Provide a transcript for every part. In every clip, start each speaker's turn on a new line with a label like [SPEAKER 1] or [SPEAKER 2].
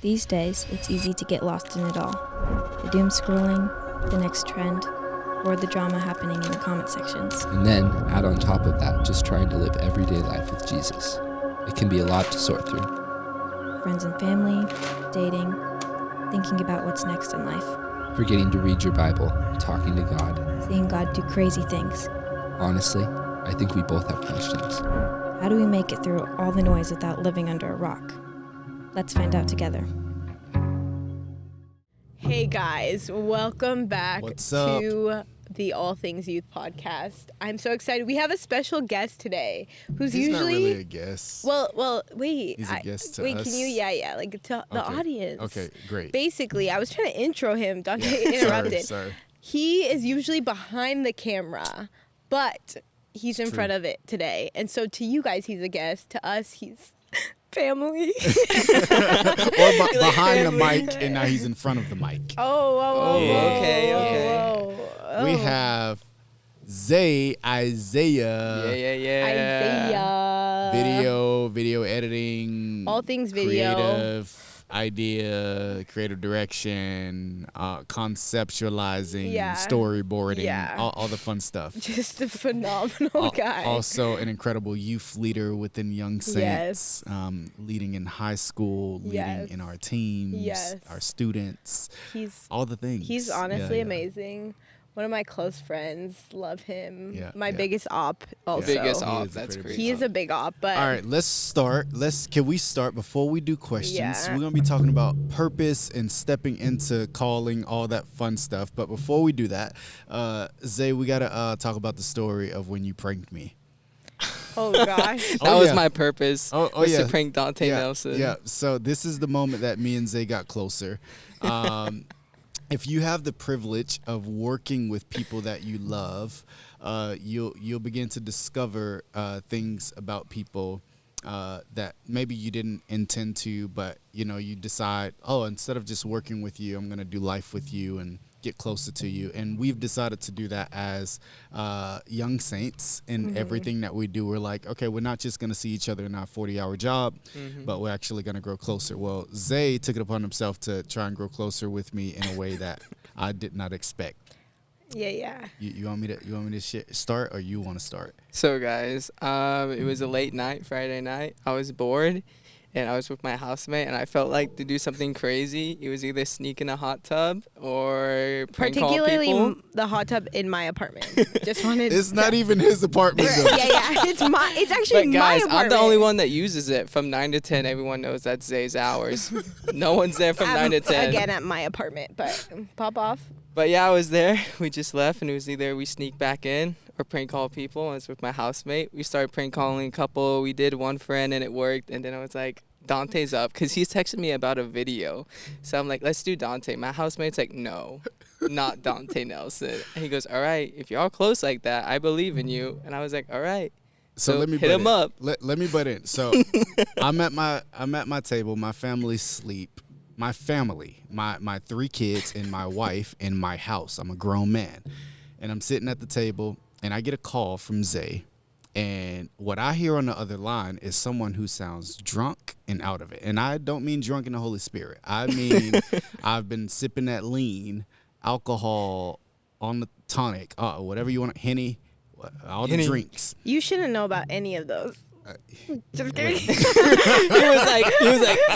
[SPEAKER 1] These days, it's easy to get lost in it all. The doom scrolling, the next trend, or the drama happening in the comment sections.
[SPEAKER 2] And then, add on top of that, just trying to live everyday life with Jesus. It can be a lot to sort through.
[SPEAKER 1] Friends and family, dating, thinking about what's next in life.
[SPEAKER 2] Forgetting to read your Bible, talking to God.
[SPEAKER 1] Seeing God do crazy things.
[SPEAKER 2] Honestly, I think we both have questions.
[SPEAKER 1] How do we make it through all the noise without living under a rock? Let's find out together.
[SPEAKER 3] Hey guys, welcome back
[SPEAKER 4] What's up?
[SPEAKER 3] to the All Things Youth podcast. I'm so excited. We have a special guest today who's
[SPEAKER 4] He's
[SPEAKER 3] usually
[SPEAKER 4] not really a guest.
[SPEAKER 3] well, wait.
[SPEAKER 4] He's a guest to
[SPEAKER 3] wait,
[SPEAKER 4] us.
[SPEAKER 3] can you like to the
[SPEAKER 4] Okay.
[SPEAKER 3] audience.
[SPEAKER 4] Okay, great.
[SPEAKER 3] Basically, I was trying to intro him. Dante interrupted.
[SPEAKER 4] Sorry.
[SPEAKER 3] He is usually behind the camera, but he's in
[SPEAKER 4] True.
[SPEAKER 3] front of it today. And so to you guys, he's a guest. To us, he's family.
[SPEAKER 4] Or behind the
[SPEAKER 3] family.
[SPEAKER 4] mic, and now he's in front of the mic.
[SPEAKER 3] Oh,
[SPEAKER 2] okay.
[SPEAKER 4] We have Zay Isaiah.
[SPEAKER 3] Isaiah.
[SPEAKER 4] Video editing.
[SPEAKER 3] All things video.
[SPEAKER 4] Creative direction, conceptualizing,
[SPEAKER 3] Yeah.
[SPEAKER 4] storyboarding,
[SPEAKER 3] Yeah.
[SPEAKER 4] all the fun stuff.
[SPEAKER 3] Just a phenomenal guy.
[SPEAKER 4] Also an incredible youth leader within Young Saints, leading in high school, leading
[SPEAKER 3] Yes.
[SPEAKER 4] in our teams,
[SPEAKER 3] Yes.
[SPEAKER 4] our students,
[SPEAKER 3] He's
[SPEAKER 4] all the things.
[SPEAKER 3] he's honestly
[SPEAKER 4] Yeah.
[SPEAKER 3] amazing. One of my close friends, love him.
[SPEAKER 4] Yeah,
[SPEAKER 3] My
[SPEAKER 4] yeah.
[SPEAKER 3] biggest op also.
[SPEAKER 2] Biggest
[SPEAKER 4] He
[SPEAKER 2] op,
[SPEAKER 4] is a
[SPEAKER 2] that's
[SPEAKER 4] pretty
[SPEAKER 2] great.
[SPEAKER 4] big
[SPEAKER 3] He is a big op, but
[SPEAKER 4] All right, let's start. Can we start before we do questions?
[SPEAKER 3] Yeah.
[SPEAKER 4] We're gonna be talking about purpose and stepping into calling, all that fun stuff. But before we do that, Zay, we gotta talk about the story of when you pranked me.
[SPEAKER 3] oh gosh.
[SPEAKER 2] That was
[SPEAKER 4] yeah.
[SPEAKER 2] my purpose.
[SPEAKER 4] Oh,
[SPEAKER 2] was
[SPEAKER 4] yeah.
[SPEAKER 2] to prank Dante
[SPEAKER 4] yeah,
[SPEAKER 2] Nelson.
[SPEAKER 4] Yeah. So this is the moment that me and Zay got closer. If you have the privilege of working with people that you love, you'll begin to discover things about people that maybe you didn't intend to, but you decide, instead of just working with you, I'm gonna do life with you and get closer to you. And we've decided to do that as young saints in everything that we do. We're like, okay, we're not just gonna see each other in our 40-hour job, but we're actually gonna grow closer. Well, Zay took it upon himself to try and grow closer with me in a way that I did not expect.
[SPEAKER 3] Yeah.
[SPEAKER 4] You want me to start, or you want to start?
[SPEAKER 2] So guys, it was a late night, Friday night. I was bored, and I was with my housemate, and I felt like to do something crazy. It was either sneak in a hot tub or prank call
[SPEAKER 3] Particularly
[SPEAKER 2] people.
[SPEAKER 3] the hot tub in my apartment. Just wanted
[SPEAKER 4] It's not even his apartment though.
[SPEAKER 3] yeah. It's actually
[SPEAKER 2] But guys,
[SPEAKER 3] my apartment.
[SPEAKER 2] I'm the only one that uses it from 9 to 10. Everyone knows that's Zay's hours. No one's there from 9 to 10.
[SPEAKER 3] Again at my apartment, but pop off.
[SPEAKER 2] But yeah, I was there. We just left, and it was either we sneak back in or prank call people. I was with my housemate. We started prank calling a couple. We did one friend, and it worked. And then I was like, Dante's up, because he's texting me about a video. So I'm like, let's do Dante. My housemate's like, no, not Dante Nelson. And he goes, all right, if you're all close like that, I believe in you. And I was like, all right.
[SPEAKER 4] So let me
[SPEAKER 2] hit
[SPEAKER 4] butt
[SPEAKER 2] him
[SPEAKER 4] in.
[SPEAKER 2] up.
[SPEAKER 4] Let me butt in. So I'm at my table. My family's asleep. My family, my 3 kids and my wife in my house. I'm a grown man, and I'm sitting at the table, and I get a call from Zay, and what I hear on the other line is someone who sounds drunk and out of it. And I don't mean drunk in the Holy Spirit. I mean I've been sipping that lean alcohol on the tonic, whatever you want, Henny, all the
[SPEAKER 2] Henny.
[SPEAKER 4] drinks.
[SPEAKER 3] You shouldn't know about any of those. Just kidding.
[SPEAKER 2] He was like,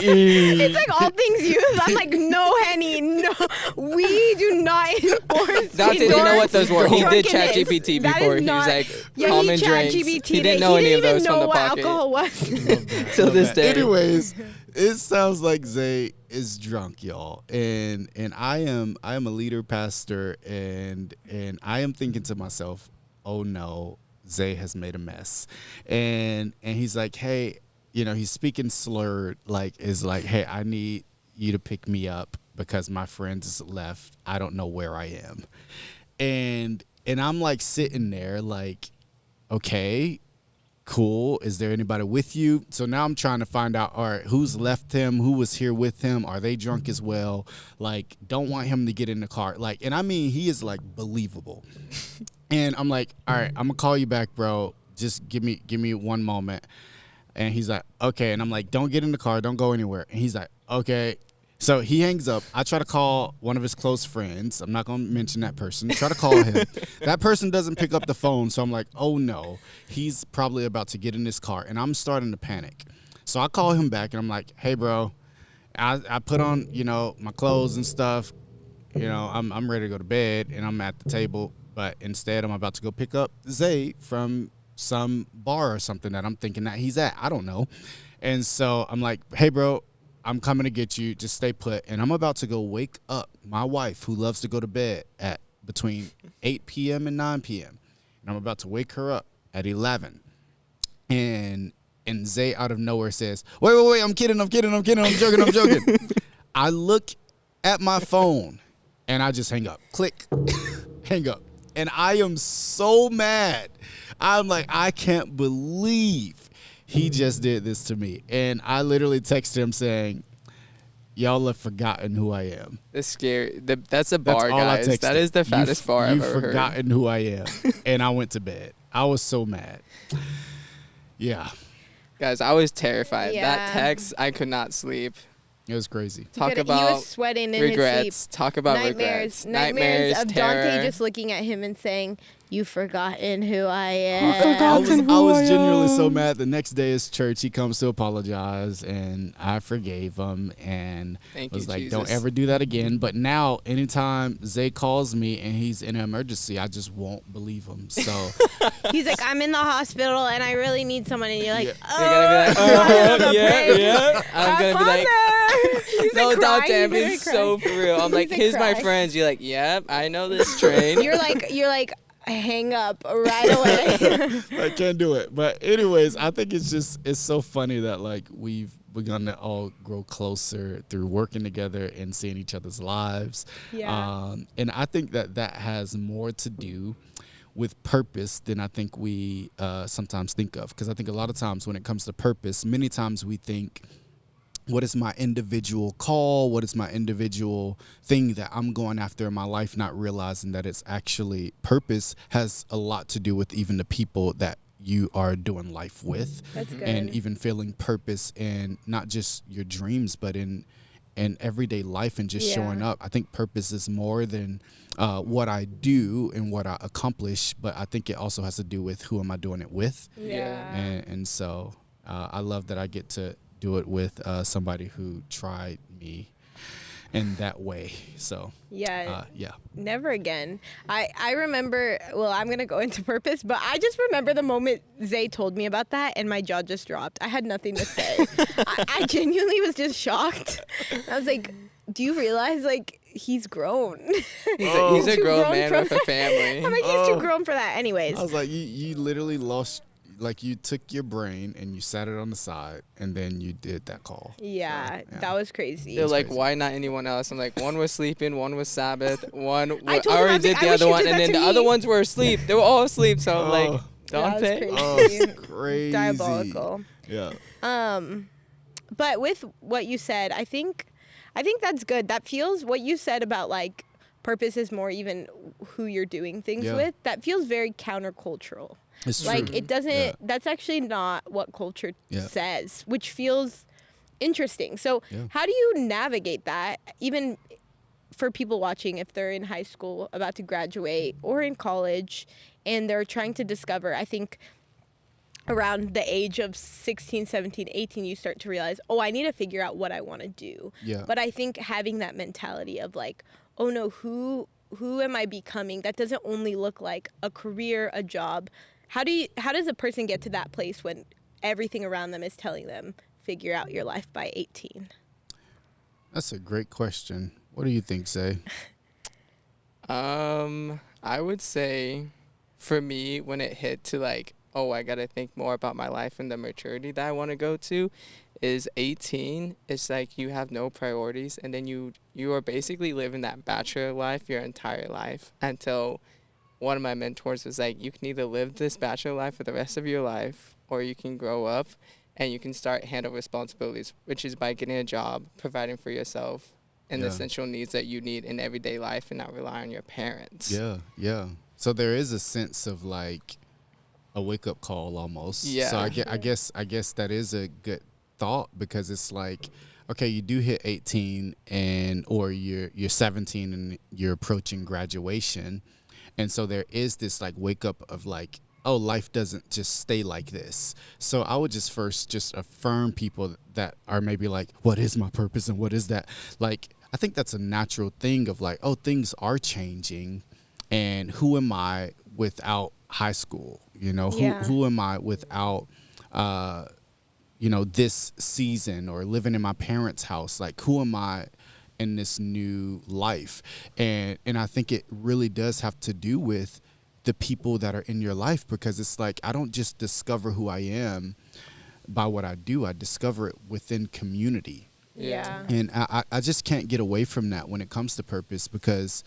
[SPEAKER 3] It's like all things youth. I'm like, no, Henny, no. We do not endorse.
[SPEAKER 2] Dante didn't know what those were. He did
[SPEAKER 3] drunkenness.
[SPEAKER 2] chat GPT
[SPEAKER 3] That
[SPEAKER 2] before.
[SPEAKER 3] is
[SPEAKER 2] He
[SPEAKER 3] not-
[SPEAKER 2] was like,
[SPEAKER 3] Yeah,
[SPEAKER 2] common
[SPEAKER 3] he
[SPEAKER 2] drinks.
[SPEAKER 3] ChatGPT'd
[SPEAKER 2] He didn't
[SPEAKER 3] it.
[SPEAKER 2] know
[SPEAKER 3] He
[SPEAKER 2] any of
[SPEAKER 3] didn't
[SPEAKER 2] those
[SPEAKER 3] even
[SPEAKER 2] from
[SPEAKER 3] know
[SPEAKER 2] the
[SPEAKER 3] what
[SPEAKER 2] pocket.
[SPEAKER 3] alcohol was.
[SPEAKER 2] Till this day.
[SPEAKER 4] Anyways, it sounds like Zay is drunk, y'all, and I am a leader pastor, and I am thinking to myself, oh no, Zay has made a mess, and he's like, hey, he's speaking slurred, hey, I need you to pick me up because my friends left. I don't know where I am, and I'm like sitting there like, okay, cool. Is there anybody with you? So now I'm trying to find out, all right, who's left him? Who was here with him? Are they drunk as well? Like, don't want him to get in the car. Like, and I mean, he is like believable. And I'm like, all right, I'm gonna call you back, bro. Just give me one moment. And he's like, okay. And I'm like, don't get in the car. Don't go anywhere. And he's like, okay. So he hangs up. I try to call one of his close friends. I'm not going to mention that person. Try to call him. That person doesn't pick up the phone. So I'm like, oh no, he's probably about to get in his car. And I'm starting to panic. So I call him back and I'm like, hey, bro, I put on, my clothes and stuff. I'm ready to go to bed and I'm at the table. But instead, I'm about to go pick up Zay from some bar or something that I'm thinking that he's at. I don't know. And so I'm like, hey, bro, I'm coming to get you. Just stay put. And I'm about to go wake up my wife, who loves to go to bed at between 8 p.m. and 9 p.m. And I'm about to wake her up at 11. And Zay out of nowhere says, wait, I'm kidding, I'm joking. I look at my phone and I just hang up. Click, hang up. And I am so mad. I'm like, I can't believe he just did this to me. And I literally texted him saying, y'all have forgotten who I am.
[SPEAKER 2] It's scary. That's a bar,
[SPEAKER 4] all I
[SPEAKER 2] guys.
[SPEAKER 4] texted.
[SPEAKER 2] That is the fattest bar I've ever heard.
[SPEAKER 4] You've forgotten who I am. And I went to bed. I was so mad. Yeah.
[SPEAKER 2] Guys, I was terrified.
[SPEAKER 3] Yeah.
[SPEAKER 2] That text, I could not sleep.
[SPEAKER 4] It was crazy.
[SPEAKER 2] Talk
[SPEAKER 3] he
[SPEAKER 2] about
[SPEAKER 3] was sweating in
[SPEAKER 2] regrets.
[SPEAKER 3] his sleep.
[SPEAKER 2] Talk about
[SPEAKER 3] Nightmares.
[SPEAKER 2] regrets.
[SPEAKER 3] Nightmares of
[SPEAKER 2] terror.
[SPEAKER 3] Dante just looking at him and saying, "You've forgotten who I am."
[SPEAKER 4] I was genuinely so mad. The next day is church. He comes to apologize, and I forgave him and was like,
[SPEAKER 2] Jesus.
[SPEAKER 4] don't ever do that again. But now, anytime Zay calls me and he's in an emergency, I just won't believe him. So
[SPEAKER 3] He's like, "I'm in the hospital and I really need someone," and you're like,
[SPEAKER 4] Yeah.
[SPEAKER 2] You're gonna be like, yeah. I'm gonna be like,
[SPEAKER 3] He's
[SPEAKER 2] no,
[SPEAKER 3] like
[SPEAKER 2] Dante,
[SPEAKER 3] crying,
[SPEAKER 2] I'm being
[SPEAKER 3] he's
[SPEAKER 2] so for real. I'm like,
[SPEAKER 3] like
[SPEAKER 2] here's my
[SPEAKER 3] crying.
[SPEAKER 2] friends. You're like, yep, I know this train.
[SPEAKER 3] You're like, hang up right away.
[SPEAKER 4] I can't do it. But anyways, I think it's so funny that like we've begun to all grow closer through working together and seeing each other's lives.
[SPEAKER 3] Yeah.
[SPEAKER 4] And I think that has more to do with purpose than I think we sometimes think of. Because I think a lot of times when it comes to purpose, many times we think, what is my individual call? What is my individual thing that I'm going after in my life, not realizing that it's actually purpose has a lot to do with even the people that you are doing life with.
[SPEAKER 3] That's good.
[SPEAKER 4] And even feeling purpose in not just your dreams, but in everyday life and just showing up. I think purpose is more than what I do and what I accomplish, but I think it also has to do with who am I doing it with.
[SPEAKER 3] Yeah.
[SPEAKER 4] And so I love that I get to do it with somebody who tried me in that way. So
[SPEAKER 3] Yeah.
[SPEAKER 4] yeah.
[SPEAKER 3] Never again. I remember, well, I'm going to go into purpose, but I just remember the moment Zay told me about that and my jaw just dropped. I had nothing to say. I genuinely was just shocked. I was like, do you realize, like, he's grown?
[SPEAKER 2] He's a
[SPEAKER 3] too
[SPEAKER 2] grown
[SPEAKER 3] grown
[SPEAKER 2] man
[SPEAKER 3] for
[SPEAKER 2] with a family.
[SPEAKER 3] I'm like, he's too grown for that. Anyways.
[SPEAKER 4] I was like, you literally lost, like you took your brain and you sat it on the side and then you did that call.
[SPEAKER 3] Yeah,
[SPEAKER 4] So,
[SPEAKER 3] that was crazy.
[SPEAKER 2] They're like,
[SPEAKER 4] crazy.
[SPEAKER 2] why not anyone else? I'm like, one was sleeping, one was Sabbath, one
[SPEAKER 3] I
[SPEAKER 2] I
[SPEAKER 3] told him, I
[SPEAKER 2] already
[SPEAKER 3] was
[SPEAKER 2] did
[SPEAKER 3] like,
[SPEAKER 2] the
[SPEAKER 3] I wish
[SPEAKER 2] other
[SPEAKER 3] you
[SPEAKER 2] one,
[SPEAKER 3] did
[SPEAKER 2] and
[SPEAKER 3] that
[SPEAKER 2] then
[SPEAKER 3] to
[SPEAKER 2] the other
[SPEAKER 3] me.
[SPEAKER 2] ones were asleep. They were all asleep, so I'm like,
[SPEAKER 3] That was
[SPEAKER 2] Dante.
[SPEAKER 3] crazy.
[SPEAKER 4] Oh, it's crazy.
[SPEAKER 3] Diabolical.
[SPEAKER 4] Yeah.
[SPEAKER 3] But with what you said, I think that's good. That feels what you said about like purpose is more even who you're doing things
[SPEAKER 4] Yeah.
[SPEAKER 3] with. That feels very countercultural.
[SPEAKER 4] It's
[SPEAKER 3] Like
[SPEAKER 4] true.
[SPEAKER 3] it doesn't.
[SPEAKER 4] Yeah.
[SPEAKER 3] That's actually not what culture
[SPEAKER 4] Yeah.
[SPEAKER 3] says, which feels interesting. So
[SPEAKER 4] Yeah.
[SPEAKER 3] how do you navigate that, even for people watching, if they're in high school about to graduate or in college, and they're trying to discover? I think around the age of 16, 17, 18, you start to realize, oh, I need to figure out what I want to do.
[SPEAKER 4] Yeah.
[SPEAKER 3] But I think having that mentality of like, oh no, who am I becoming? That doesn't only look like a career, a job. How does a person get to that place when everything around them is telling them figure out your life by 18?
[SPEAKER 4] That's a great question. What do you think, Zay?
[SPEAKER 2] I would say, for me, when it hit to like, oh, I gotta think more about my life and the maturity that I want to go to, is 18. It's like you have no priorities, and then you are basically living that bachelor life your entire life until one of my mentors was like, you can either live this bachelor life for the rest of your life, or you can grow up and you can start handle responsibilities, which is by getting a job, providing for yourself, and the
[SPEAKER 4] Yeah.
[SPEAKER 2] essential needs that you need in everyday life, and not rely on your parents.
[SPEAKER 4] Yeah, yeah. So there is a sense of like a wake up call almost.
[SPEAKER 2] Yeah.
[SPEAKER 4] So I guess that is a good thought, because it's like okay, you do hit 18 or you're 17 and you're approaching graduation. And so there is this like wake up of like, oh, life doesn't just stay like this. So I would just first just affirm people that are maybe like, what is my purpose and what is that? Like, I think that's a natural thing of like, oh, things are changing. And who am I without high school? You know, who am I without, this season or living in my parents' house? Like, who am I in this new life? And I think it really does have to do with the people that are in your life, because it's like, I don't just discover who I am by what I do. I discover it within community.
[SPEAKER 3] Yeah.
[SPEAKER 4] And I just can't get away from that when it comes to purpose, because,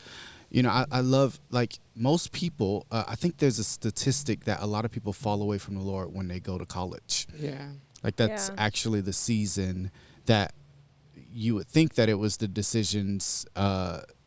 [SPEAKER 4] I love, like, most people, I think there's a statistic that a lot of people fall away from the Lord when they go to college.
[SPEAKER 2] Yeah.
[SPEAKER 4] Like, that's actually the season that you would think that it was the decisions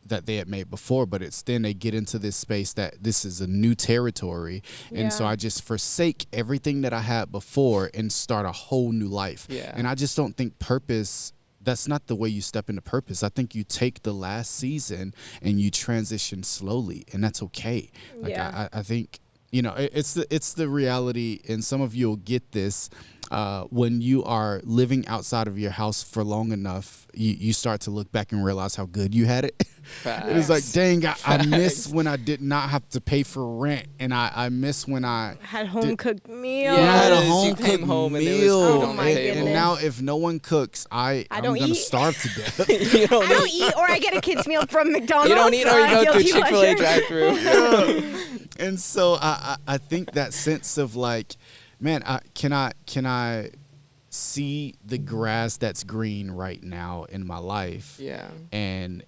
[SPEAKER 4] that they had made before, but it's then they get into this space that this is a new territory. And so I just forsake everything that I had before and start a whole new life.
[SPEAKER 2] Yeah.
[SPEAKER 4] And I just don't think purpose, that's not the way you step into purpose. I think you take the last season and you transition slowly, and that's okay. Like, I think, it's the reality, and some of you will get this. When you are living outside of your house for long enough, you start to look back and realize how good you had it. It was like, dang, I miss when I did not have to pay for rent, and I miss when I
[SPEAKER 3] had home cooked meals.
[SPEAKER 4] Yeah, I had a
[SPEAKER 2] You
[SPEAKER 4] home
[SPEAKER 2] came
[SPEAKER 4] cooked
[SPEAKER 2] home and
[SPEAKER 4] meal.
[SPEAKER 2] there was food on
[SPEAKER 3] the
[SPEAKER 4] and,
[SPEAKER 3] table.
[SPEAKER 4] and now if no one cooks, I'm
[SPEAKER 3] don't
[SPEAKER 4] gonna
[SPEAKER 3] eat.
[SPEAKER 4] starve to death.
[SPEAKER 2] You don't
[SPEAKER 3] I don't eat, or I get a kid's meal from McDonald's.
[SPEAKER 2] You don't eat, or you go through
[SPEAKER 3] Guilty
[SPEAKER 2] Chick-fil-A
[SPEAKER 3] pleasure.
[SPEAKER 2] drive-through.
[SPEAKER 4] And so I think that sense of like, man, can I see the grass that's green right now in my life?
[SPEAKER 2] Yeah.
[SPEAKER 4] And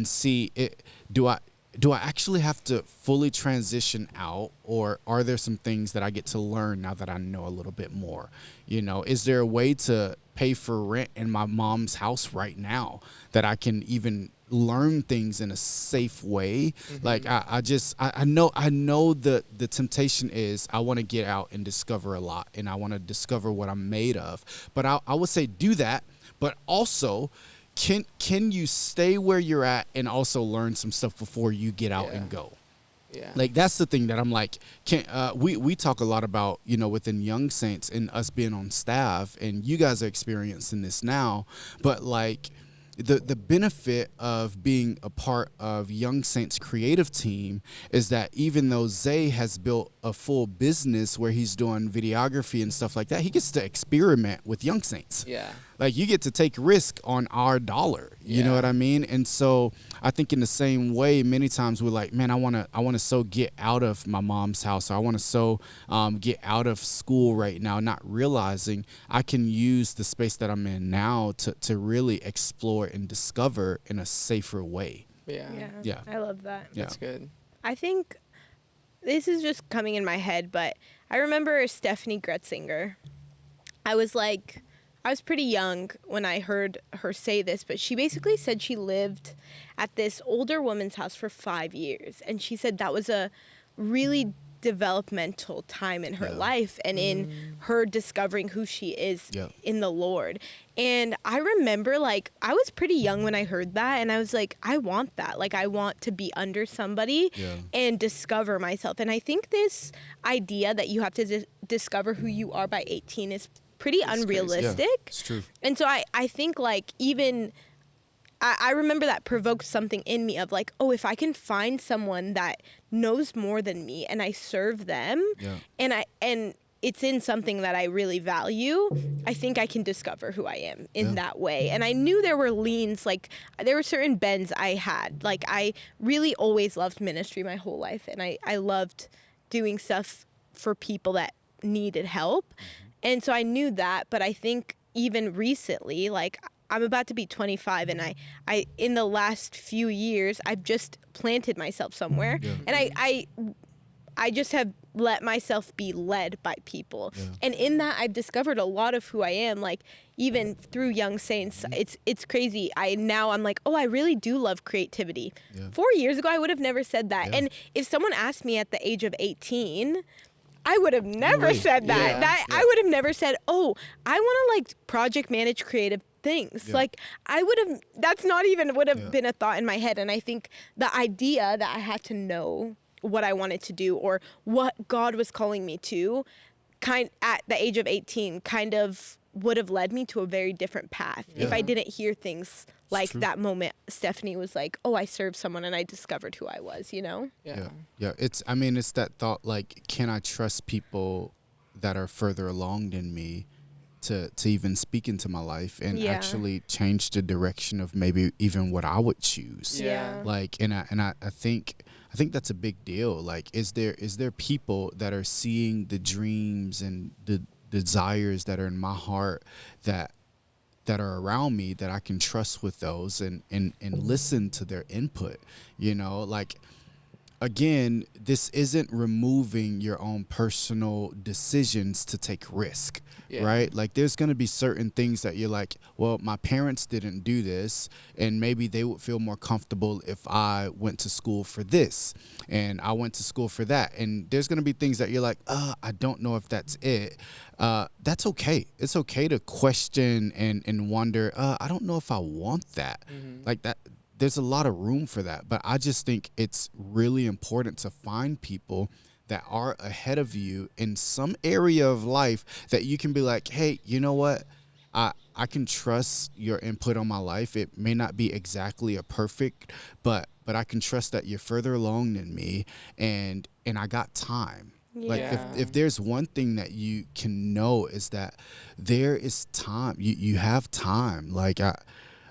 [SPEAKER 4] see it. Do I actually have to fully transition out, or are there some things that I get to learn now that I know a little bit more? Is there a way to pay for rent in my mom's house right now that I can even learn things in a safe way?
[SPEAKER 2] Mm-hmm.
[SPEAKER 4] Like I know the temptation is I want to get out and discover a lot, and I want to discover what I'm made of. But I would say do that, but also can you stay where you're at and also learn some stuff before you get out and go?
[SPEAKER 2] Yeah.
[SPEAKER 4] Like, that's the thing that I'm like, we talk a lot about, within Young Saints and us being on staff, and you guys are experiencing this now, but like the benefit of being a part of Young Saints creative team is that even though Zay has built a full business where he's doing videography and stuff like that, he gets to experiment with Young Saints.
[SPEAKER 2] Yeah.
[SPEAKER 4] Like, you get to take risk on our dollar. You know what I mean? And so I think in the same way, many times we're like, man, I want to so get out of my mom's house, or I want to so get out of school right now, not realizing I can use the space that I'm in now to really explore and discover in a safer way.
[SPEAKER 2] Yeah.
[SPEAKER 4] Yeah.
[SPEAKER 3] I love that.
[SPEAKER 4] Yeah.
[SPEAKER 2] That's good.
[SPEAKER 3] I think this is just coming in my head, but I remember Stephanie Gretzinger. I was pretty young when I heard her say this, but she basically said she lived at this older woman's house for 5 years. And she said that was a really developmental time in her life and in her discovering who she is in the Lord. And I remember, like, I was pretty young when I heard that, and I was like, I want that. Like, I want to be under somebody and discover myself. And I think this idea that you have to discover who you are by 18 is pretty unrealistic.
[SPEAKER 4] Yeah, it's true.
[SPEAKER 3] And so I think, like, even I remember that provoked something in me of like, oh, if I can find someone that knows more than me and I serve them and it's in something that I really value, I think I can discover who I am in that way. And I knew there were leans, like there were certain bends I had. Like, I really always loved ministry my whole life, and I loved doing stuff for people that needed help. And so I knew that, but I think even recently, like, I'm about to be 25, and I in the last few years, I've just planted myself somewhere, and I just have let myself be led by people. And in that, I've discovered a lot of who I am, like, even through Young Saints. It's crazy. I'm like, oh, I really do love creativity. 4 years ago, I would have never said that. And if someone asked me at the age of 18, I would have never said that. I would have never said, oh, I want to, like, project manage creative things.
[SPEAKER 4] Yeah.
[SPEAKER 3] Like that's not even would have
[SPEAKER 4] Yeah.
[SPEAKER 3] been a thought in my head. And I think the idea that I had to know what I wanted to do or what God was calling me to at the age of 18 kind of would have led me to a very different path if I
[SPEAKER 2] Yeah.
[SPEAKER 3] didn't hear things like
[SPEAKER 4] true.
[SPEAKER 3] that moment Stephanie was like, oh, I served someone and I discovered who I was, you know?
[SPEAKER 4] Yeah. It's that thought, like, can I trust people that are further along than me to even speak into my life and
[SPEAKER 3] Yeah.
[SPEAKER 4] actually change the direction of maybe even what I would choose.
[SPEAKER 2] Yeah.
[SPEAKER 4] Like, and I think that's a big deal. Like, is there people that are seeing the dreams and the desires that are in my heart that are around me that I can trust with those and listen to their input, you know? Like, again, this isn't removing your own personal decisions to take risk,
[SPEAKER 2] Yeah.
[SPEAKER 4] right? Like, there's going to be certain things that you're like, well, my parents didn't do this, and maybe they would feel more comfortable if I went to school for this, and I went to school for that. And there's going to be things that you're like, I don't know if that's it. That's okay. It's okay to question and wonder, I don't know if I want that. Like that. There's a lot of room for that, but I just think it's really important to find people that are ahead of you in some area of life that you can be like, hey, you know what? I can trust your input on my life. It may not be exactly a perfect, but I can trust that you're further along than me, and I got time. Like,
[SPEAKER 2] Yeah.
[SPEAKER 4] if there's one thing that you can know is that there is time. You have time. Like,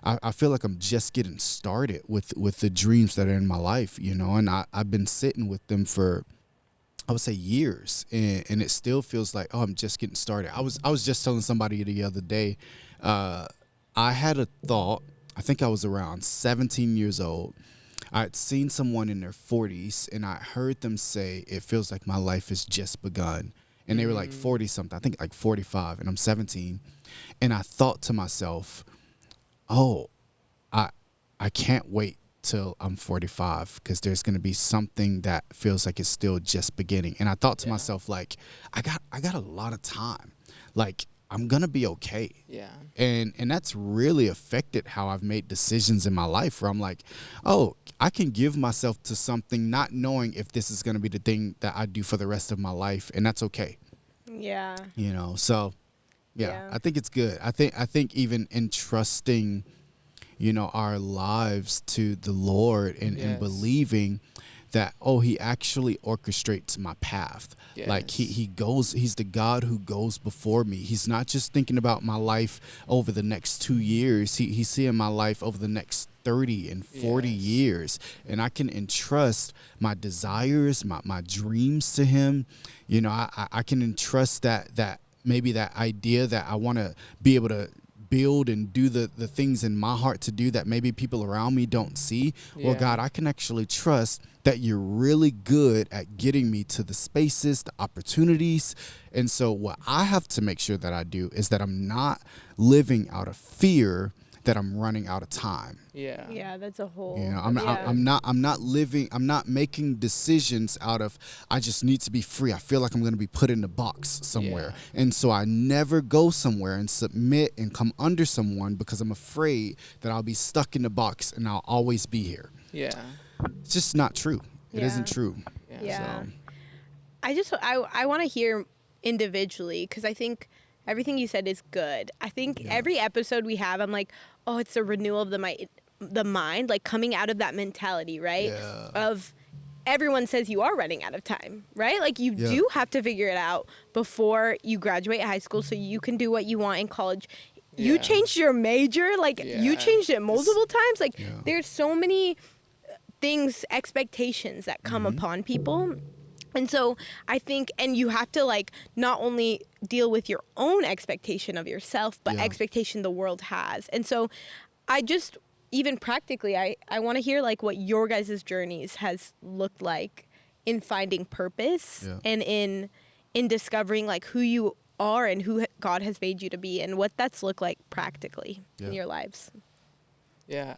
[SPEAKER 4] I feel like I'm just getting started with the dreams that are in my life, you know, and I've been sitting with them for, I would say, years, and it still feels like, oh, I'm just getting started. I was just telling somebody the other day, I had a thought. I think I was around 17 years old. I had seen someone in their 40s, and I heard them say, it feels like my life has just begun. And they were like 40 something, I think like 45, and I'm 17. And I thought to myself, oh, I can't wait till I'm 45 because there's going to be something that feels like it's still just beginning. And I thought to myself, like, I got a lot of time. Like, I'm going to be okay.
[SPEAKER 2] Yeah.
[SPEAKER 4] And that's really affected how I've made decisions in my life, where I'm like, oh, I can give myself to something not knowing if this is going to be the thing that I do for the rest of my life. And that's okay.
[SPEAKER 3] Yeah.
[SPEAKER 4] You know, so
[SPEAKER 3] Yeah.
[SPEAKER 4] I think it's good. I think even entrusting, you know, our lives to the Lord and
[SPEAKER 2] Yes.
[SPEAKER 4] believing that, oh, he actually orchestrates my path. Like,
[SPEAKER 2] Yes.
[SPEAKER 4] he's the God who goes before me. He's not just thinking about my life over the next 2 years. He's seeing my life over the next 30 and 40
[SPEAKER 2] Yes.
[SPEAKER 4] years. And I can entrust my desires, my dreams to him. You know, I can entrust that maybe that idea that I want to be able to build and do the things in my heart to do that maybe people around me don't see. Well,
[SPEAKER 2] Yeah.
[SPEAKER 4] God, I can actually trust that you're really good at getting me to the spaces, the opportunities. And so what I have to make sure that I do is that I'm not living out of fear that I'm running out of time.
[SPEAKER 2] Yeah.
[SPEAKER 3] Yeah, that's a whole.
[SPEAKER 4] You know, I'm not making decisions out of, I just need to be free. I feel like I'm going to be put in a box somewhere.
[SPEAKER 2] Yeah.
[SPEAKER 4] And so I never go somewhere and submit and come under someone because I'm afraid that I'll be stuck in the box and I'll always be here.
[SPEAKER 2] Yeah.
[SPEAKER 4] It's just not true. It
[SPEAKER 3] Yeah.
[SPEAKER 4] isn't true.
[SPEAKER 3] Yeah.
[SPEAKER 4] So,
[SPEAKER 3] I want to hear individually, because I think everything you said is good. I think every episode we have, I'm like, oh, it's a renewal of the mind, like coming out of that mentality, right?
[SPEAKER 4] Yeah.
[SPEAKER 3] Of everyone says you are running out of time, right? Like you
[SPEAKER 4] Yeah.
[SPEAKER 3] do have to figure it out before you graduate high school so you can do what you want in college. You
[SPEAKER 2] Yeah.
[SPEAKER 3] changed your major, like you
[SPEAKER 2] Yeah.
[SPEAKER 3] changed it multiple times. Like
[SPEAKER 4] Yeah.
[SPEAKER 3] there's so many things, expectations that come upon people. And so I think, and you have to like not only deal with your own expectation of yourself, but
[SPEAKER 4] Yeah.
[SPEAKER 3] expectation the world has. And so I just, even practically, I want to hear like what your guys' journeys has looked like in finding purpose
[SPEAKER 4] Yeah.
[SPEAKER 3] and in discovering like who you are and who God has made you to be and what that's looked like practically in
[SPEAKER 4] Yeah.
[SPEAKER 3] your lives.
[SPEAKER 2] Yeah.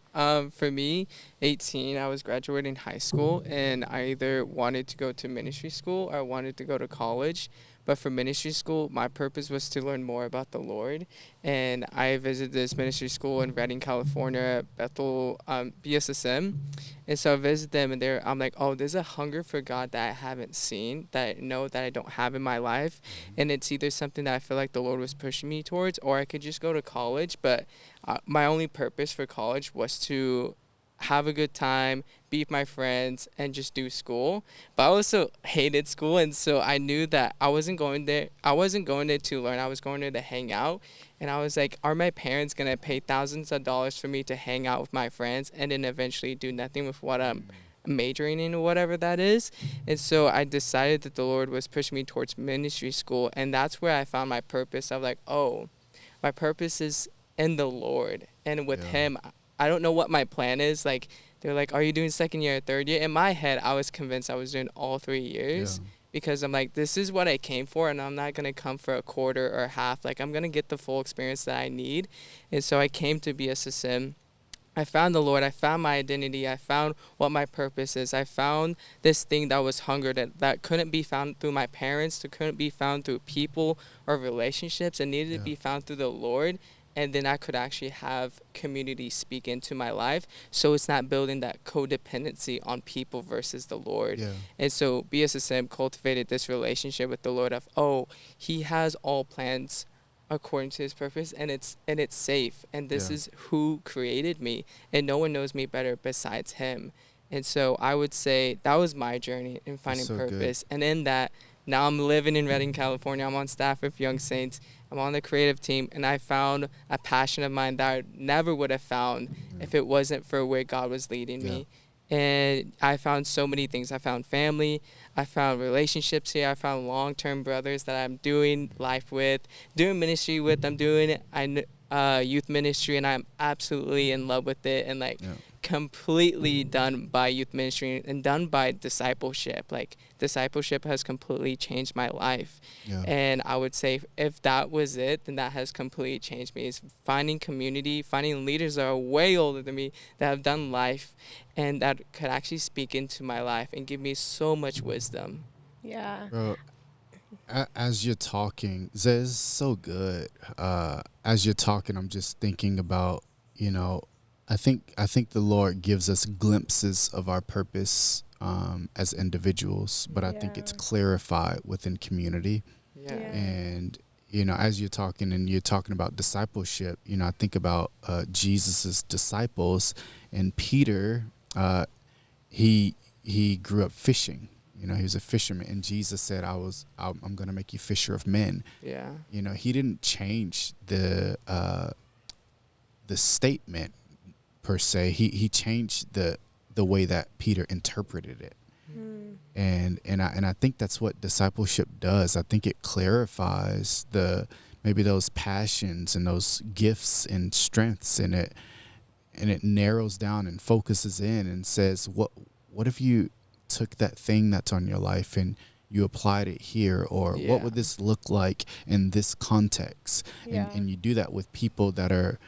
[SPEAKER 2] For me, 18, I was graduating high school, and I either wanted to go to ministry school or I wanted to go to college. But for ministry school, my purpose was to learn more about the Lord. And I visited this ministry school in Redding, California, Bethel, BSSM. And so I visited them, and I'm like, oh, there's a hunger for God that I haven't seen, that I know that I don't have in my life. And it's either something that I feel like the Lord was pushing me towards, or I could just go to college. But my only purpose for college was to have a good time, be with my friends, and just do school. But I also hated school, and so I knew that I wasn't going there to learn. I was going there to hang out. And I was like, are my parents going to pay thousands of dollars for me to hang out with my friends and then eventually do nothing with what I'm majoring in, or whatever that is? And so I decided that the Lord was pushing me towards ministry school, and that's where I found my purpose. I was like, oh, my purpose is in the Lord, and with Him. I don't know what my plan is. Like, they're like, are you doing second year or third year? In my head, I was convinced I was doing all 3 years, because I'm like, this is what I came for, and I'm not going to come for a quarter or a half. Like, I'm going to get the full experience that I need. And so I came to BSSM. I found the Lord. I found my identity. I found what my purpose is. I found this thing that was hunger that couldn't be found through my parents, that couldn't be found through people or relationships. It needed to be found through the Lord. And then I could actually have community speak into my life, so it's not building that codependency on people versus the Lord. And so BSSM cultivated this relationship with the Lord of, oh, He has all plans according to His purpose, and it's safe, and this is who created me, and no one knows me better besides Him. And so I would say that was my journey in finding purpose. Good. And in that, now I'm living in Redding, California. I'm on staff with Young Saints. I'm on the creative team, and I found a passion of mine that I never would have found if it wasn't for where God was leading me. And I found so many things. I found family. I found relationships here. I found long-term brothers that I'm doing life with, doing ministry with. I'm doing youth ministry, and I'm absolutely in love with it, and completely done by youth ministry and done by discipleship. Like, discipleship has completely changed my life. And I would say if that was it, then that has completely changed me. Is finding community, finding leaders that are way older than me, that have done life, and that could actually speak into my life and give me so much wisdom.
[SPEAKER 4] Bro, as you're talking, this is so good. As you're talking, I'm just thinking about, I think the Lord gives us glimpses of our purpose as individuals, but I think it's clarified within community. And as you're talking and you're talking about discipleship, I think about Jesus's disciples, and Peter. He grew up fishing. He was a fisherman, and Jesus said, I'm going to make you fisher of men. He didn't change the statement per se. He changed the way that Peter interpreted it. And I think that's what discipleship does. I think it clarifies maybe those passions and those gifts and strengths, and it narrows down and focuses in and says, what if you took that thing that's on your life and you applied it here, or what would this look like in this context? And you do that with people that are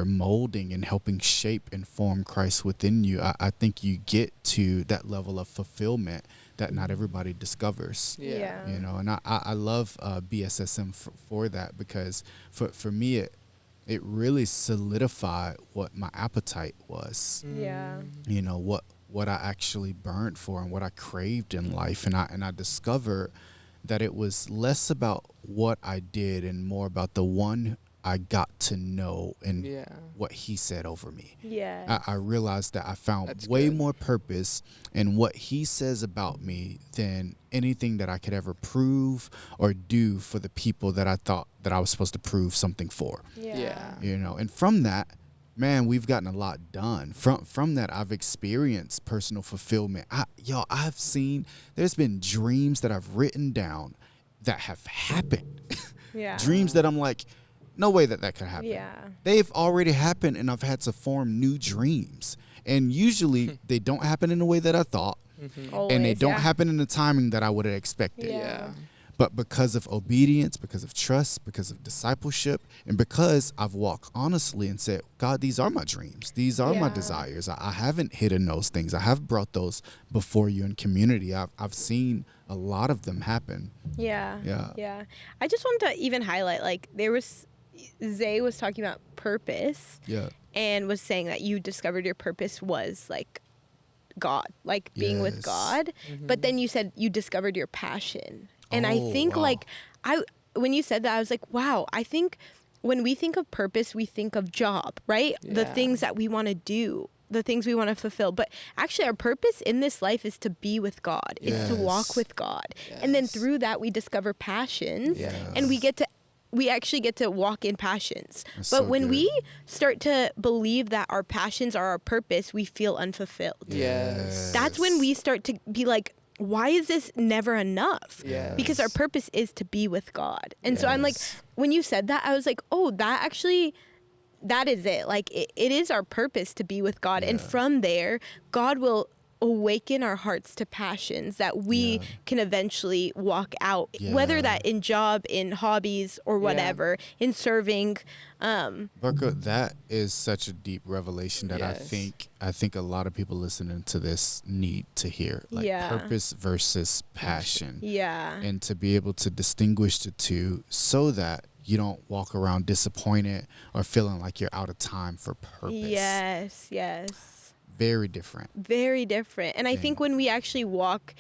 [SPEAKER 4] molding and helping shape and form Christ within you. I think you get to that level of fulfillment that not everybody discovers. And I love BSSM for that, because for me it really solidified what my appetite was. What I actually burned for and what I craved in life, and I discovered that it was less about what I did and more about the one I got to know and what He said over me. I realized that I found way more purpose in what He says about me than anything that I could ever prove or do for the people that I thought that I was supposed to prove something for. And from that, man, we've gotten a lot done. From that, I've experienced personal fulfillment. I've seen, there's been dreams that I've written down that have happened. Dreams that I'm like, no way that could happen. They've already happened, and I've had to form new dreams. And usually they don't happen in the way that I thought, and they don't happen in the timing that I would have expected. But because of obedience, because of trust, because of discipleship, and because I've walked honestly and said, God, these are my dreams. These are my desires. I haven't hidden those things. I have brought those before you in community. I've seen a lot of them happen.
[SPEAKER 3] Yeah.
[SPEAKER 4] Yeah.
[SPEAKER 3] Yeah. I just wanted to even highlight, like, Zay was talking about purpose
[SPEAKER 4] Yeah.
[SPEAKER 3] and was saying that you discovered your purpose was, like, God, like being with
[SPEAKER 4] Yes.
[SPEAKER 3] God. But then you said you discovered your passion. And I
[SPEAKER 4] Oh,
[SPEAKER 3] think,
[SPEAKER 4] wow.
[SPEAKER 3] like, when you said that, I was like, wow, I think when we think of purpose, we think of job, right? The
[SPEAKER 2] Yeah.
[SPEAKER 3] things that we want to do, the things we want to fulfill. But actually, our purpose in this life is to be with God. It's to walk
[SPEAKER 4] Yes.
[SPEAKER 3] with God. And then
[SPEAKER 2] Yes.
[SPEAKER 3] through that, we discover passions.
[SPEAKER 2] Yes.
[SPEAKER 3] And we actually get to walk in passions.
[SPEAKER 4] That's
[SPEAKER 3] But
[SPEAKER 4] so
[SPEAKER 3] when
[SPEAKER 4] good.
[SPEAKER 3] we start to believe that our passions are our purpose, we feel unfulfilled.
[SPEAKER 2] Yes.
[SPEAKER 3] That's when we start to be like, why is this never enough?
[SPEAKER 2] Yes.
[SPEAKER 3] Because our purpose is to be with God. And so I'm like,
[SPEAKER 4] Yes.
[SPEAKER 3] when you said that, I was like, oh, that is it. Like, it is our purpose to be with God. And
[SPEAKER 4] Yeah.
[SPEAKER 3] from there, God will awaken our hearts to passions that we
[SPEAKER 4] Yeah.
[SPEAKER 3] can eventually walk out, whether
[SPEAKER 4] Yeah.
[SPEAKER 3] that in job, in hobbies, or whatever, in serving.
[SPEAKER 4] Barco, that is such a deep revelation that
[SPEAKER 2] Yes.
[SPEAKER 4] I think a lot of people listening to this need to hear. Like
[SPEAKER 3] Yeah.
[SPEAKER 4] purpose versus passion.
[SPEAKER 3] Yeah.
[SPEAKER 4] And to be able to distinguish the two so that you don't walk around disappointed or feeling like you're out of time for purpose.
[SPEAKER 3] Yes.
[SPEAKER 4] Very different.
[SPEAKER 3] Very different. And I
[SPEAKER 4] Yeah.
[SPEAKER 3] think when we actually walk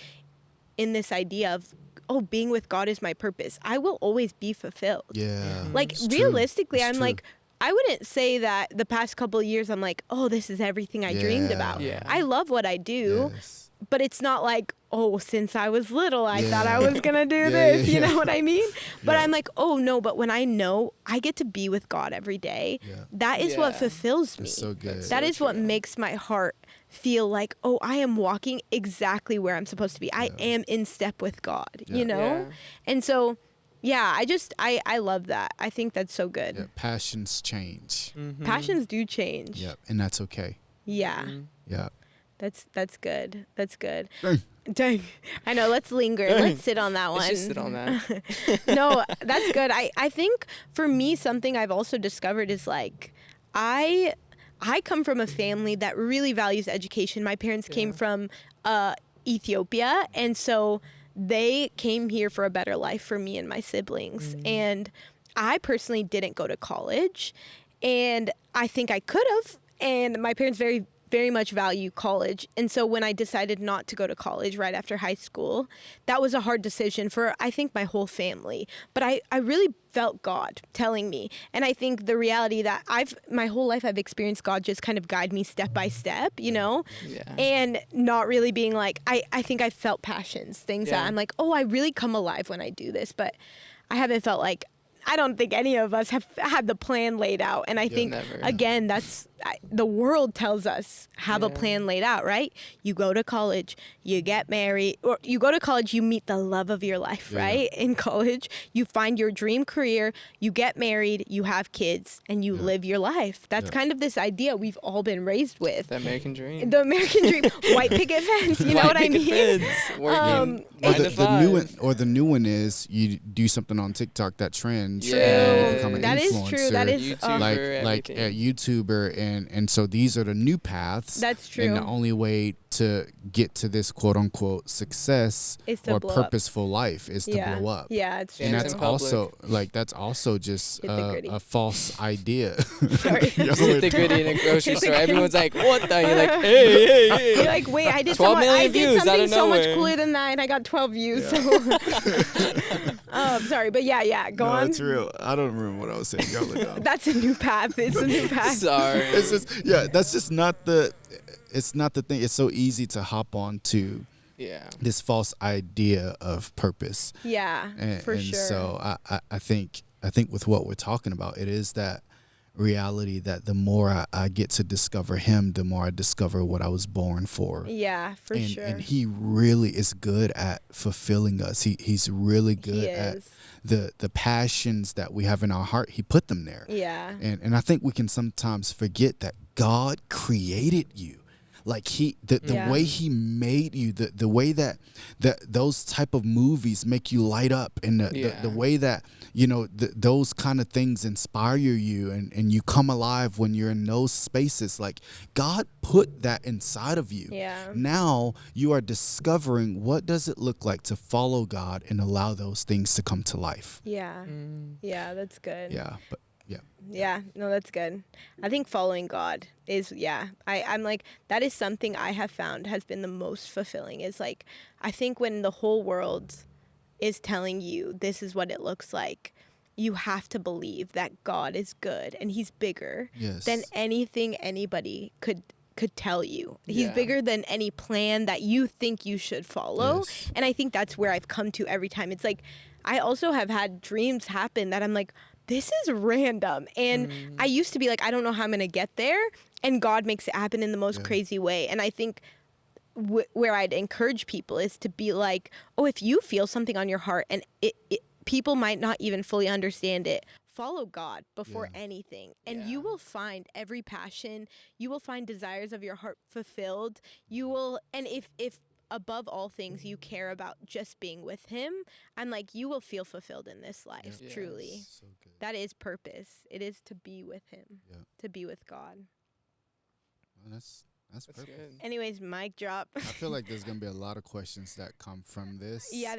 [SPEAKER 3] in this idea of, oh, being with God is my purpose, I will always be fulfilled.
[SPEAKER 4] Yeah.
[SPEAKER 3] Like,
[SPEAKER 4] It's true.
[SPEAKER 3] realistically,
[SPEAKER 4] It's
[SPEAKER 3] I'm
[SPEAKER 4] true.
[SPEAKER 3] like, I wouldn't say that the past couple of years I'm like, oh, this is everything I dreamed
[SPEAKER 4] Yeah.
[SPEAKER 3] about.
[SPEAKER 2] Yeah.
[SPEAKER 3] I love what I do,
[SPEAKER 4] Yes.
[SPEAKER 3] but it's not like, oh, since I was little, I thought I
[SPEAKER 4] Yeah.
[SPEAKER 3] was going to do
[SPEAKER 4] Yeah,
[SPEAKER 3] this.
[SPEAKER 4] yeah,
[SPEAKER 3] You
[SPEAKER 4] yeah.
[SPEAKER 3] know what I mean? But
[SPEAKER 4] Yeah.
[SPEAKER 3] I'm like, oh, no, but when I know I get to be with God every day,
[SPEAKER 4] Yeah.
[SPEAKER 3] that is what
[SPEAKER 2] Yeah.
[SPEAKER 3] fulfills me.
[SPEAKER 4] It's so good.
[SPEAKER 2] That's
[SPEAKER 3] That
[SPEAKER 2] so
[SPEAKER 3] is what
[SPEAKER 2] true.
[SPEAKER 3] makes my heart feel like, oh, I am walking exactly where I'm supposed to be. I
[SPEAKER 4] Yeah.
[SPEAKER 3] am in step with God,
[SPEAKER 4] Yeah.
[SPEAKER 3] you know?
[SPEAKER 2] Yeah.
[SPEAKER 3] And so, yeah, I love that. I think that's so good.
[SPEAKER 4] Yeah. Passions change.
[SPEAKER 2] Mhm.
[SPEAKER 3] Passions do change.
[SPEAKER 4] Yep. And that's okay.
[SPEAKER 3] Yeah.
[SPEAKER 2] Mhm.
[SPEAKER 4] Yeah.
[SPEAKER 3] That's good. That's good.
[SPEAKER 4] Dang.
[SPEAKER 3] Dang. I know, let's linger.
[SPEAKER 2] Dang.
[SPEAKER 3] Let's sit on that one.
[SPEAKER 2] Let's just sit on that.
[SPEAKER 3] No, that's good. I think for me, something I've also discovered is like, I come from a family that really values education. My parents came
[SPEAKER 2] Yeah.
[SPEAKER 3] from Ethiopia, and so they came here for a better life for me and my siblings. And I personally didn't go to college, and I think I could have. And my parents very much value college. And so when I decided not to go to college right after high school, that was a hard decision for, I think, my whole family. But I really felt God telling me. And I think the reality that my whole life I've experienced God just kind of guide me step by step, you know?
[SPEAKER 2] Yeah.
[SPEAKER 3] And not really being like, I think I felt passions, things that
[SPEAKER 2] Yeah.
[SPEAKER 3] I'm like, oh, I really come alive when I do this. But I haven't felt like, I don't think any of us have had the plan laid out. And I think,
[SPEAKER 2] never.
[SPEAKER 3] again, the world tells us have a
[SPEAKER 2] Yeah.
[SPEAKER 3] plan laid out, right? You go to college, you get married, or you go to college, you meet the love of your life,
[SPEAKER 4] Yeah.
[SPEAKER 3] right? In college, you find your dream career, you get married, you have kids, and you
[SPEAKER 4] Yeah.
[SPEAKER 3] live your life. That's
[SPEAKER 4] Yeah.
[SPEAKER 3] kind of this idea we've all been raised with.
[SPEAKER 2] The American dream.
[SPEAKER 3] The American dream, white picket fence, you know
[SPEAKER 2] White
[SPEAKER 3] what I
[SPEAKER 2] picket
[SPEAKER 3] mean?
[SPEAKER 2] fence, working
[SPEAKER 3] Um,
[SPEAKER 2] 9
[SPEAKER 4] Or
[SPEAKER 2] to
[SPEAKER 4] the new one,
[SPEAKER 2] 5.
[SPEAKER 4] or the new one is you do something on TikTok that trends,
[SPEAKER 2] True.
[SPEAKER 4] and you become an
[SPEAKER 3] That is
[SPEAKER 4] influencer.
[SPEAKER 3] true. That is
[SPEAKER 2] YouTuber.
[SPEAKER 4] like
[SPEAKER 2] everything.
[SPEAKER 4] a YouTuber, and so these are the new paths.
[SPEAKER 3] That's
[SPEAKER 4] And
[SPEAKER 3] true.
[SPEAKER 4] the only way to get to this quote unquote success
[SPEAKER 3] Is to
[SPEAKER 4] or
[SPEAKER 3] blow up.
[SPEAKER 4] purposeful life is to
[SPEAKER 3] yeah.
[SPEAKER 4] blow up.
[SPEAKER 3] Yeah, it's true.
[SPEAKER 4] And
[SPEAKER 2] Dance
[SPEAKER 4] that's
[SPEAKER 2] in public.
[SPEAKER 4] also just
[SPEAKER 3] Hit the gritty.
[SPEAKER 4] a false idea.
[SPEAKER 3] Sorry.
[SPEAKER 4] Yo,
[SPEAKER 2] Just hit the gritty in a grocery store. Everyone's like, "What the?" You're like, "Hey."
[SPEAKER 3] You're like, wait, I did
[SPEAKER 2] 12 million
[SPEAKER 3] I did
[SPEAKER 2] views out
[SPEAKER 3] something
[SPEAKER 2] of
[SPEAKER 3] so much
[SPEAKER 2] nowhere.
[SPEAKER 3] cooler than that, and I got 12 views. So, sorry, but yeah, go
[SPEAKER 4] no,
[SPEAKER 3] on.
[SPEAKER 4] it's real. I don't remember what I was saying. Y'all look up.
[SPEAKER 3] That's a new path. It's a new path.
[SPEAKER 2] Sorry.
[SPEAKER 4] It's just that's just not the. It's not the thing. It's so easy to hop on to
[SPEAKER 2] Yeah.
[SPEAKER 4] this false idea of purpose.
[SPEAKER 3] Yeah,
[SPEAKER 4] And,
[SPEAKER 3] for
[SPEAKER 4] and
[SPEAKER 3] sure.
[SPEAKER 4] so I think with what we're talking about, it is that reality that the more I get to discover him, the more I discover what I was born for.
[SPEAKER 3] Yeah, for
[SPEAKER 4] and,
[SPEAKER 3] sure.
[SPEAKER 4] And he really is good at fulfilling us. He's really good
[SPEAKER 3] He
[SPEAKER 4] at
[SPEAKER 3] is.
[SPEAKER 4] the passions that we have in our heart. He put them there.
[SPEAKER 3] Yeah.
[SPEAKER 4] And I think we can sometimes forget that God created you. Like the
[SPEAKER 3] Yeah.
[SPEAKER 4] way he made you, the way that those type of movies make you light up, and the way that, you know, those kind of things inspire you, and you come alive when you're in those spaces. Like, God put that inside of you.
[SPEAKER 3] Yeah.
[SPEAKER 4] Now you are discovering, what does it look like to follow God and allow those things to come to life.
[SPEAKER 3] Yeah.
[SPEAKER 2] Mm.
[SPEAKER 3] Yeah, that's good.
[SPEAKER 4] Yeah, but
[SPEAKER 3] Yeah, no, that's good. I think following God is, I'm like, that is something I have found has been the most fulfilling, is like, I think when the whole world is telling you this is what it looks like, you have to believe that God is good and he's bigger
[SPEAKER 4] yes,
[SPEAKER 3] than anything anybody could tell you. He's
[SPEAKER 2] Yeah.
[SPEAKER 3] bigger than any plan that you think you should follow.
[SPEAKER 4] Yes.
[SPEAKER 3] And I think that's where I've come to every time. It's like, I also have had dreams happen that I'm like, this is random. And I used to be like, I don't know how I'm going to get there. And God makes it happen in the most crazy way. And I think where I'd encourage people is to be like, oh, if you feel something on your heart and people might not even fully understand it, follow God before anything. And you will find every passion. You will find desires of your heart fulfilled. You will, and if above all things you care about just being with him, I'm like, you will feel fulfilled in this life.
[SPEAKER 2] Yes.
[SPEAKER 3] Truly.
[SPEAKER 4] so good.
[SPEAKER 3] That is purpose. It is to be with him.
[SPEAKER 4] Yeah.
[SPEAKER 3] To be with God.
[SPEAKER 4] Well, that's
[SPEAKER 2] That's
[SPEAKER 4] perfect.
[SPEAKER 2] good.
[SPEAKER 3] Anyways, mic drop.
[SPEAKER 4] I feel like there's gonna be a lot of questions that come from this.
[SPEAKER 3] Yeah,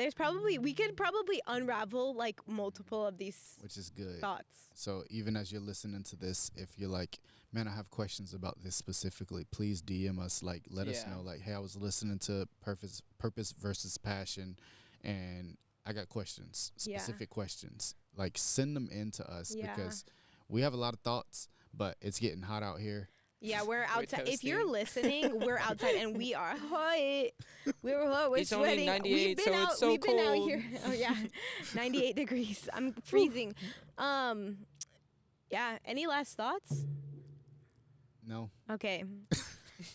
[SPEAKER 3] we could probably unravel like multiple of these
[SPEAKER 4] which is good.
[SPEAKER 3] thoughts.
[SPEAKER 4] So even as you're listening to this, if you're like, man, I have questions about this specifically, please DM us. Like, let us know. Like, hey, I was listening to Purpose versus Passion, and I got questions, specific questions. Like, send them in to us because we have a lot of thoughts, but it's getting hot out here.
[SPEAKER 3] Yeah, we're outside. If you're
[SPEAKER 2] toasting.
[SPEAKER 3] listening, we're outside, and we are hot. We're hot. We're
[SPEAKER 2] It's only
[SPEAKER 3] sweating.
[SPEAKER 2] 98,
[SPEAKER 3] We've been
[SPEAKER 2] so
[SPEAKER 3] out.
[SPEAKER 2] it's so
[SPEAKER 3] we've been out
[SPEAKER 2] cold.
[SPEAKER 3] here. Oh yeah, 98 degrees. I'm freezing. Yeah. Any last thoughts?
[SPEAKER 4] No.
[SPEAKER 3] Okay.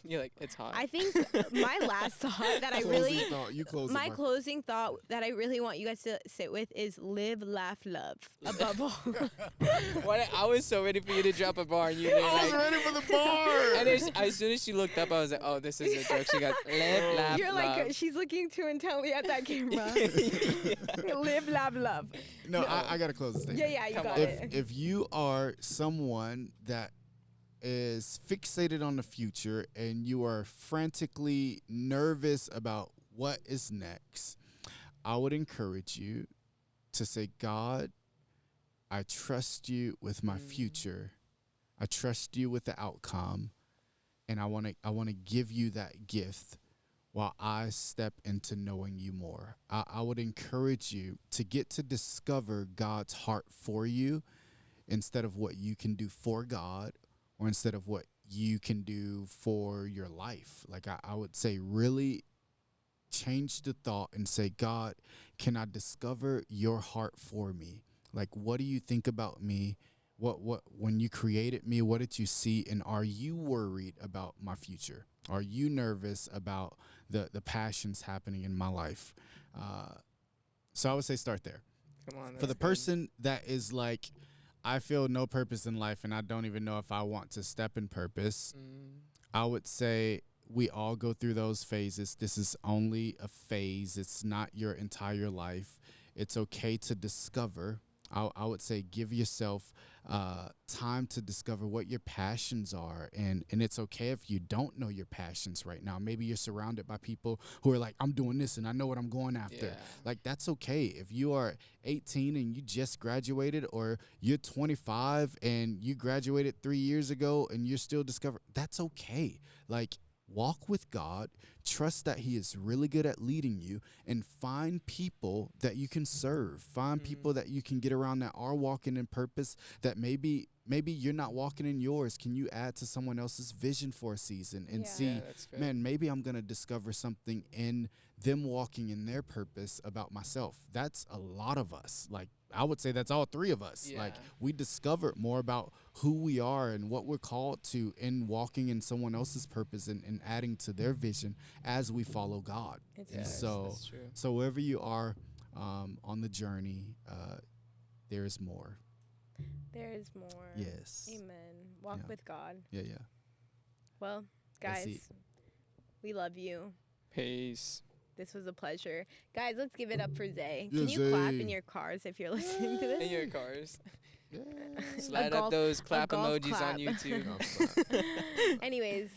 [SPEAKER 2] You're like, it's hot.
[SPEAKER 3] I think my last thought that I
[SPEAKER 4] Closing
[SPEAKER 3] really,
[SPEAKER 4] thought. You close
[SPEAKER 3] my
[SPEAKER 4] it, Mark.
[SPEAKER 3] closing thought that I really want you guys to sit with is live, laugh, love. Above all.
[SPEAKER 2] I was so ready for you to drop a bar, and you didn't.
[SPEAKER 4] I was
[SPEAKER 2] Like,
[SPEAKER 4] ready for the bar.
[SPEAKER 2] and as soon as she looked up, I was like, oh, this is a joke. She got live, laugh,
[SPEAKER 3] You're like,
[SPEAKER 2] love.
[SPEAKER 3] she's looking too intently at that camera. Live, laugh, love.
[SPEAKER 4] No, I gotta close this thing.
[SPEAKER 3] Yeah, you
[SPEAKER 2] Come
[SPEAKER 3] got
[SPEAKER 2] on.
[SPEAKER 3] it.
[SPEAKER 4] If you are someone that is fixated on the future and you are frantically nervous about what is next, I would encourage you to say, God, I trust you with my future. I trust you with the outcome, and I want to give you that gift while I step into knowing you more. I would encourage you to get to discover God's heart for you instead of what you can do for God, or instead of what you can do for your life. Like, I would say, really change the thought and say, God, can I discover your heart for me? Like, what do you think about me? What when you created me, what did you see? And are you worried about my future? Are you nervous about the passions happening in my life? So I would say start there.
[SPEAKER 2] Come on.
[SPEAKER 4] For the person that is like, I feel no purpose in life and I don't even know if I want to step in purpose, I would say we all go through those phases. This is only a phase. It's not your entire life. It's okay to discover. I would say give yourself time to discover what your passions are. And it's okay if you don't know your passions right now. Maybe you're surrounded by people who are like, I'm doing this and I know what I'm going after.
[SPEAKER 2] Yeah.
[SPEAKER 4] Like, that's okay. If you are 18 and you just graduated, or you're 25 and you graduated 3 years ago and you're still discovering, that's okay. Like, walk with God, trust that he is really good at leading you, and find people that you can serve. Find people that you can get around that are walking in purpose, that maybe you're not walking in yours. Can you add to someone else's vision for a season and see,
[SPEAKER 2] Yeah, that's good.
[SPEAKER 4] man, maybe I'm going to discover something in them walking in their purpose about myself. That's a lot of us. Like, I would say that's all three of us.
[SPEAKER 2] Yeah.
[SPEAKER 4] Like, we discover more about who we are and what we're called to in walking in someone else's purpose and adding to their vision as we follow God.
[SPEAKER 3] It's
[SPEAKER 4] And
[SPEAKER 2] Yes,
[SPEAKER 4] so,
[SPEAKER 2] that's true.
[SPEAKER 4] so wherever you are on the journey, there is more.
[SPEAKER 3] There is more.
[SPEAKER 4] Yes.
[SPEAKER 3] Amen. Walk
[SPEAKER 4] Yeah.
[SPEAKER 3] with God.
[SPEAKER 4] Yeah.
[SPEAKER 3] Well,
[SPEAKER 4] That's
[SPEAKER 3] guys,
[SPEAKER 4] it.
[SPEAKER 3] We love you.
[SPEAKER 2] Peace.
[SPEAKER 3] This was a pleasure. Guys, let's give it up for Zay.
[SPEAKER 4] Yeah,
[SPEAKER 3] Can you clap
[SPEAKER 4] Zay.
[SPEAKER 3] in your cars if you're listening to this?
[SPEAKER 2] In your cars.
[SPEAKER 4] Yeah.
[SPEAKER 2] Slide
[SPEAKER 3] golf-
[SPEAKER 2] up those
[SPEAKER 3] a
[SPEAKER 2] clap
[SPEAKER 3] golf
[SPEAKER 2] emojis
[SPEAKER 3] clap.
[SPEAKER 2] on YouTube.
[SPEAKER 4] Golf clap.
[SPEAKER 3] Anyways,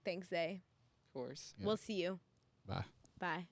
[SPEAKER 3] thanks, Zay.
[SPEAKER 2] Of course.
[SPEAKER 4] Yeah.
[SPEAKER 3] We'll see you.
[SPEAKER 4] Bye.
[SPEAKER 3] Bye.